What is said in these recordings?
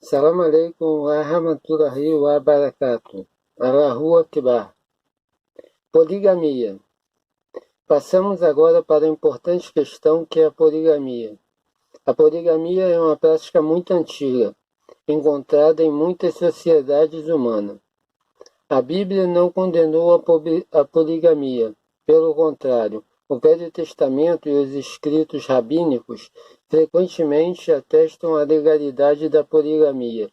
Salam aleikum wa rahmatullahi wa barakatuh. Allahu Akbar. Poligamia. Passamos agora para a importante questão que é a poligamia. A poligamia é uma prática muito antiga, encontrada em muitas sociedades humanas. A Bíblia não condenou a poligamia. Pelo contrário, o Velho Testamento e os escritos rabínicos frequentemente atestam a legalidade da poligamia.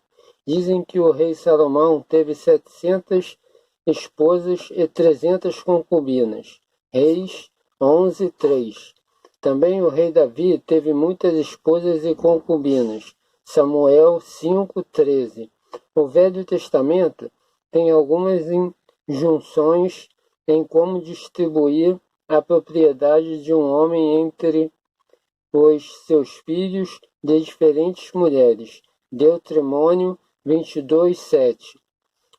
Dizem que o rei Salomão teve 700 esposas e 300 concubinas. Reis 11:3. Também o rei Davi teve muitas esposas e concubinas. Samuel 5:13. O Velho Testamento tem algumas injunções em como distribuir a propriedade de um homem entre os seus filhos de diferentes mulheres. Deuteronômio 22:7.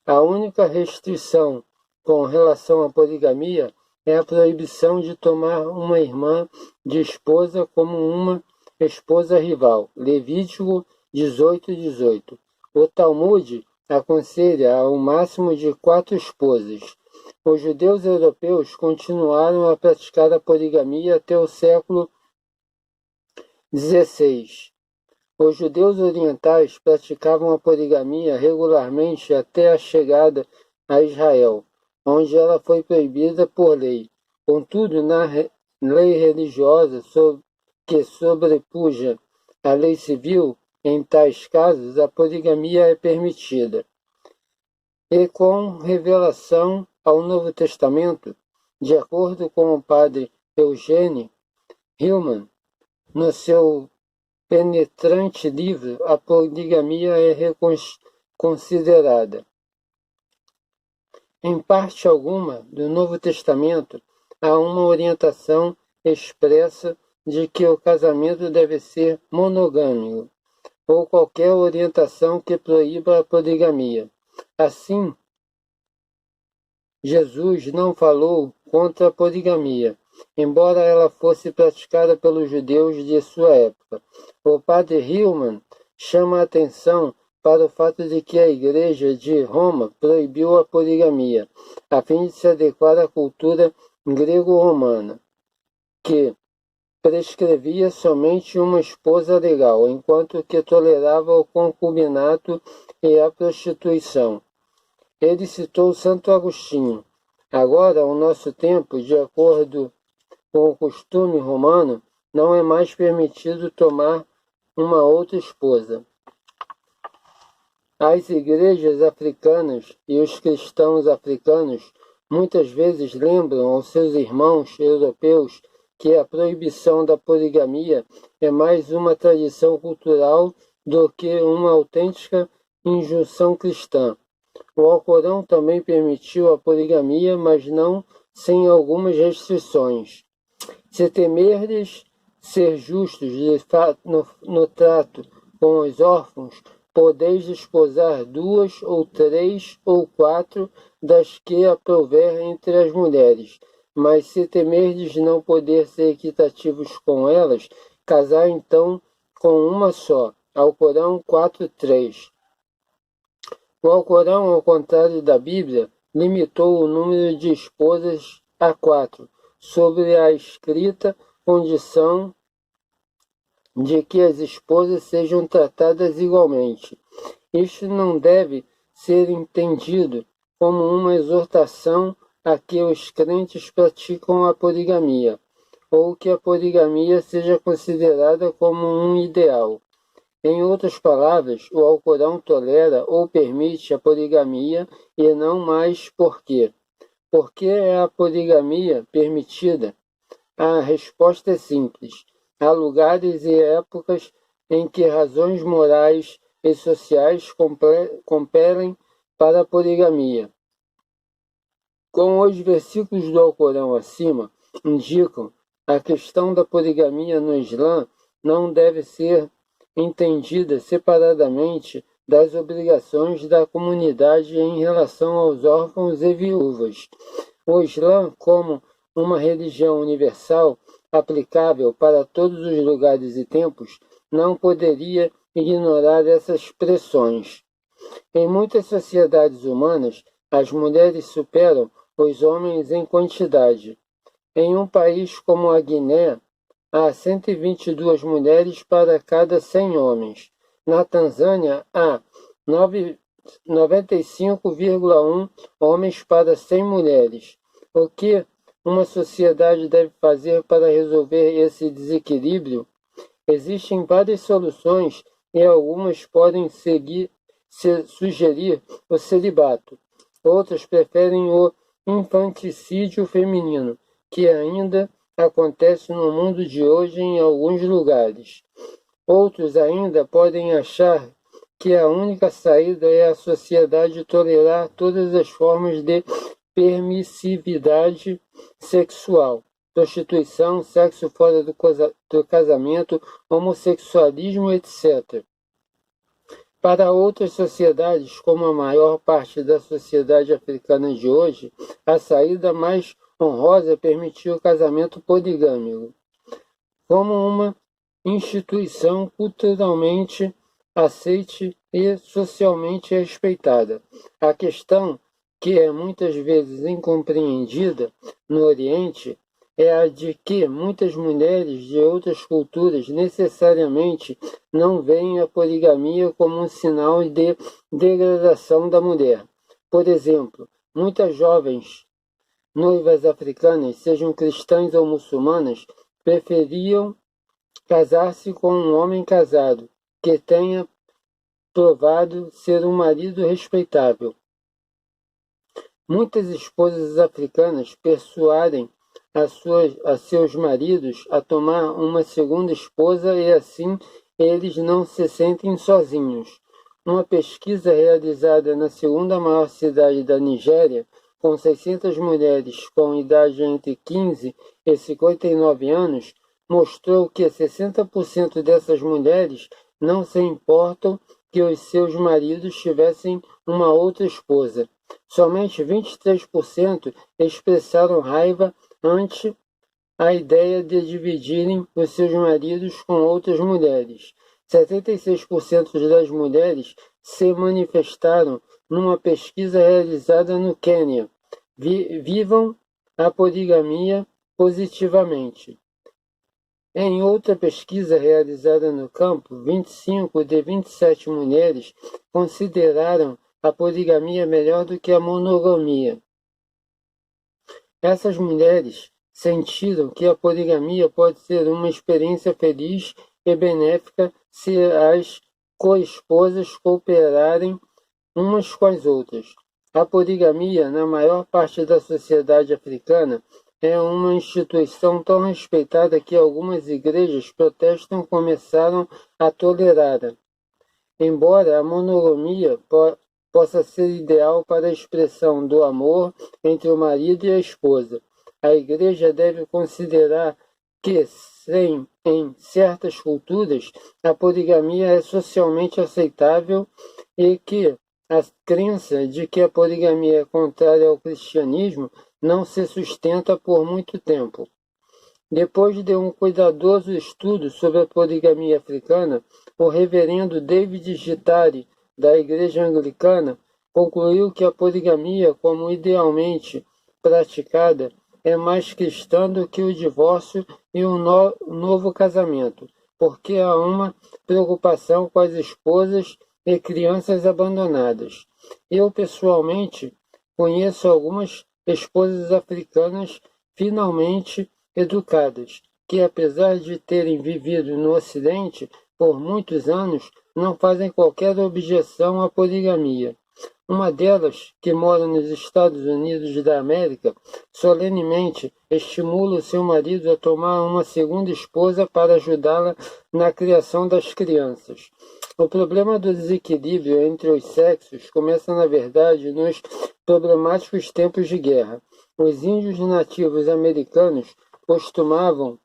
A única restrição com relação à poligamia é a proibição de tomar uma irmã de esposa como uma esposa rival. Levítico 18:18. O Talmud aconselha o máximo de 4 esposas. Os judeus europeus continuaram a praticar a poligamia até o século XVI. Os judeus orientais praticavam a poligamia regularmente até a chegada a Israel, onde ela foi proibida por lei. Contudo, na lei religiosa que sobrepuja a lei civil, em tais casos, a poligamia é permitida. E com revelação ao Novo Testamento, de acordo com o padre Eugene Hillman, no seu penetrante livro, a poligamia é reconsiderada. Em parte alguma do Novo Testamento, há uma orientação expressa de que o casamento deve ser monogâmico, ou qualquer orientação que proíba a poligamia. Assim, Jesus não falou contra a poligamia, embora ela fosse praticada pelos judeus de sua época. O padre Hillman chama a atenção para o fato de que a Igreja de Roma proibiu a poligamia, a fim de se adequar à cultura grego-romana, que prescrevia somente uma esposa legal, enquanto que tolerava o concubinato e a prostituição. Ele citou Santo Agostinho. Agora, o nosso tempo, de acordo com o costume romano, não é mais permitido tomar uma outra esposa. As igrejas africanas e os cristãos africanos muitas vezes lembram aos seus irmãos europeus que a proibição da poligamia é mais uma tradição cultural do que uma autêntica injunção cristã. O Alcorão também permitiu a poligamia, mas não sem algumas restrições. Se temerdes ser justos de fato no trato com os órfãos, podeis desposar 2 ou 3 ou 4 das que aprouver entre as mulheres. Mas se temerdes não poder ser equitativos com elas, casai então com uma só. Alcorão 4:3. O Alcorão, ao contrário da Bíblia, limitou o número de esposas a 4, sobre a estrita condição de que as esposas sejam tratadas igualmente. Isto não deve ser entendido como uma exortação a que os crentes praticam a poligamia, ou que a poligamia seja considerada como um ideal. Em outras palavras, o Alcorão tolera ou permite a poligamia e não mais por quê. Por que é a poligamia permitida? A resposta é simples. Há lugares e épocas em que razões morais e sociais compelem para a poligamia. Como os versículos do Alcorão acima indicam, a questão da poligamia no Islã não deve ser entendida separadamente das obrigações da comunidade em relação aos órfãos e viúvas. O Islã, como uma religião universal, aplicável para todos os lugares e tempos, não poderia ignorar essas pressões. Em muitas sociedades humanas, as mulheres superam os homens em quantidade. Em um país como a Guiné, há 122 mulheres para cada 100 homens. Na Tanzânia, há 95,1 homens para 100 mulheres. O que uma sociedade deve fazer para resolver esse desequilíbrio? Existem várias soluções e algumas podem sugerir o celibato. Outras preferem o infanticídio feminino, que ainda acontece no mundo de hoje em alguns lugares. Outros ainda podem achar que a única saída é a sociedade tolerar todas as formas de permissividade sexual, prostituição, sexo fora do casamento, homossexualismo, etc. Para outras sociedades, como a maior parte da sociedade africana de hoje, a saída mais honrosa é permitir o casamento poligâmico, como uma instituição culturalmente aceite e socialmente respeitada. A questão, que é muitas vezes incompreendida no Oriente, é a de que muitas mulheres de outras culturas necessariamente não veem a poligamia como um sinal de degradação da mulher. Por exemplo, muitas jovens noivas africanas, sejam cristãs ou muçulmanas, preferiam casar-se com um homem casado, que tenha provado ser um marido respeitável. Muitas esposas africanas persuadem a seus maridos a tomar uma segunda esposa e assim eles não se sentem sozinhos. Uma pesquisa realizada na segunda maior cidade da Nigéria, com 600 mulheres com idade entre 15 e 59 anos, mostrou que 60% dessas mulheres não se importam que os seus maridos tivessem uma outra esposa. Somente 23% expressaram raiva ante a ideia de dividirem os seus maridos com outras mulheres. 76% das mulheres se manifestaram numa pesquisa realizada no Quênia. Vivam a poligamia positivamente. Em outra pesquisa realizada no campo, 25 de 27 mulheres consideraram a poligamia melhor do que a monogamia. Essas mulheres sentiram que a poligamia pode ser uma experiência feliz e benéfica se as co-esposas cooperarem umas com as outras. A poligamia, na maior parte da sociedade africana, é uma instituição tão respeitada que algumas igrejas protestam começaram a tolerá-la. Embora a monogamia possa ser ideal para a expressão do amor entre o marido e a esposa, a igreja deve considerar que, em certas culturas, a poligamia é socialmente aceitável e que a crença de que a poligamia é contrária ao cristianismo não se sustenta por muito tempo. Depois de um cuidadoso estudo sobre a poligamia africana, o reverendo David Gitari, da Igreja Anglicana, concluiu que a poligamia, como idealmente praticada, é mais cristã do que o divórcio e o novo casamento, porque há uma preocupação com as esposas e crianças abandonadas. Eu, pessoalmente, conheço algumas esposas africanas finalmente educadas, que apesar de terem vivido no Ocidente por muitos anos, não fazem qualquer objeção à poligamia. Uma delas, que mora nos Estados Unidos da América, solenemente estimula o seu marido a tomar uma segunda esposa para ajudá-la na criação das crianças. O problema do desequilíbrio entre os sexos começa, na verdade, nos problemáticos tempos de guerra. Os índios nativos americanos costumavam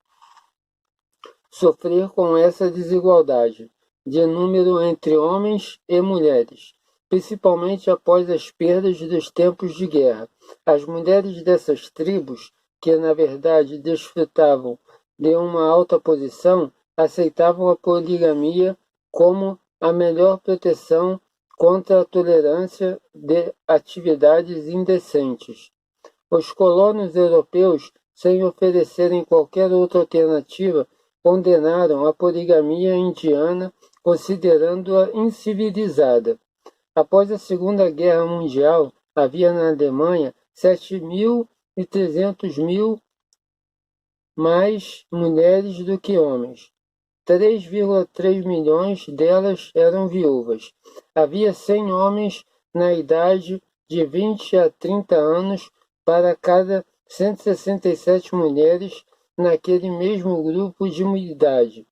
sofrer com essa desigualdade de número entre homens e mulheres, principalmente após as perdas dos tempos de guerra. As mulheres dessas tribos, que na verdade desfrutavam de uma alta posição, aceitavam a poligamia como a melhor proteção contra a tolerância de atividades indecentes. Os colonos europeus, sem oferecerem qualquer outra alternativa, condenaram a poligamia indiana, considerando-a incivilizada. Após a Segunda Guerra Mundial, havia na Alemanha 7.300.000 mais mulheres do que homens. 3,3 milhões delas eram viúvas. Havia 100 homens na idade de 20 a 30 anos para cada 167 mulheres naquele mesmo grupo de idade.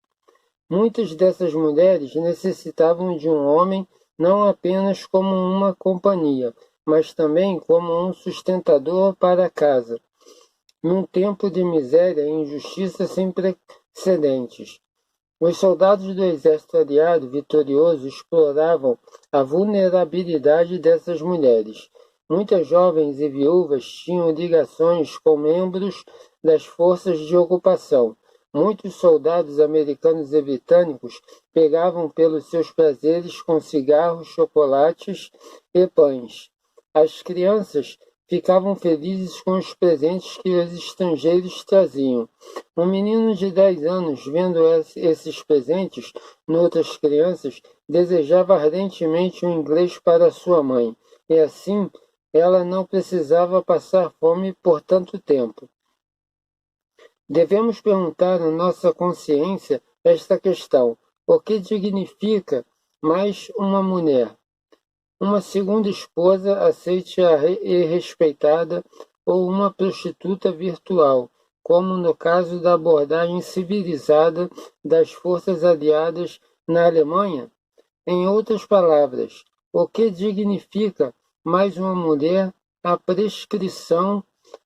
Muitas dessas mulheres necessitavam de um homem não apenas como uma companhia, mas também como um sustentador para a casa, num tempo de miséria e injustiça sem precedentes. Os soldados do exército aliado vitorioso exploravam a vulnerabilidade dessas mulheres. Muitas jovens e viúvas tinham ligações com membros das forças de ocupação. Muitos soldados americanos e britânicos pegavam pelos seus prazeres com cigarros, chocolates e pães. As crianças ficavam felizes com os presentes que os estrangeiros traziam. Um menino de 10 anos, vendo esses presentes noutras crianças, desejava ardentemente um inglês para sua mãe, e assim ela não precisava passar fome por tanto tempo. Devemos perguntar à nossa consciência esta questão: o que significa mais uma mulher? Uma segunda esposa aceite e respeitada ou uma prostituta virtual, como no caso da abordagem civilizada das forças aliadas na Alemanha? Em outras palavras, o que significa mais uma mulher a prescrição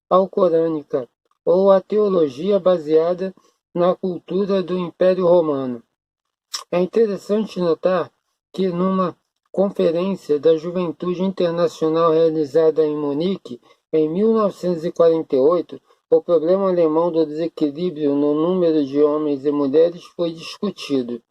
alcorânica ou a teologia baseada na cultura do Império Romano? É interessante notar que numa Conferência da Juventude Internacional realizada em Munique em 1948, o problema alemão do desequilíbrio no número de homens e mulheres foi discutido.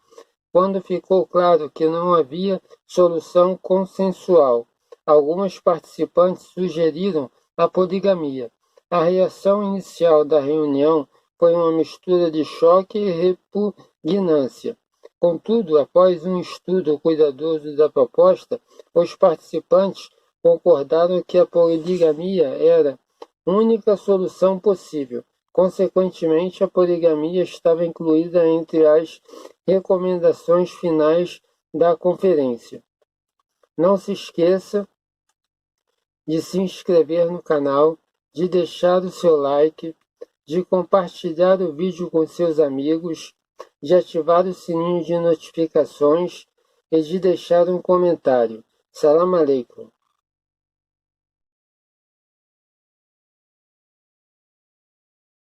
Quando ficou claro que não havia solução consensual, algumas participantes sugeriram a poligamia. A reação inicial da reunião foi uma mistura de choque e repugnância. Contudo, após um estudo cuidadoso da proposta, os participantes concordaram que a poligamia era a única solução possível. Consequentemente, a poligamia estava incluída entre as recomendações finais da conferência. Não se esqueça de se inscrever no canal, de deixar o seu like, de compartilhar o vídeo com seus amigos, de ativar o sininho de notificações e de deixar um comentário. Salam aleikum.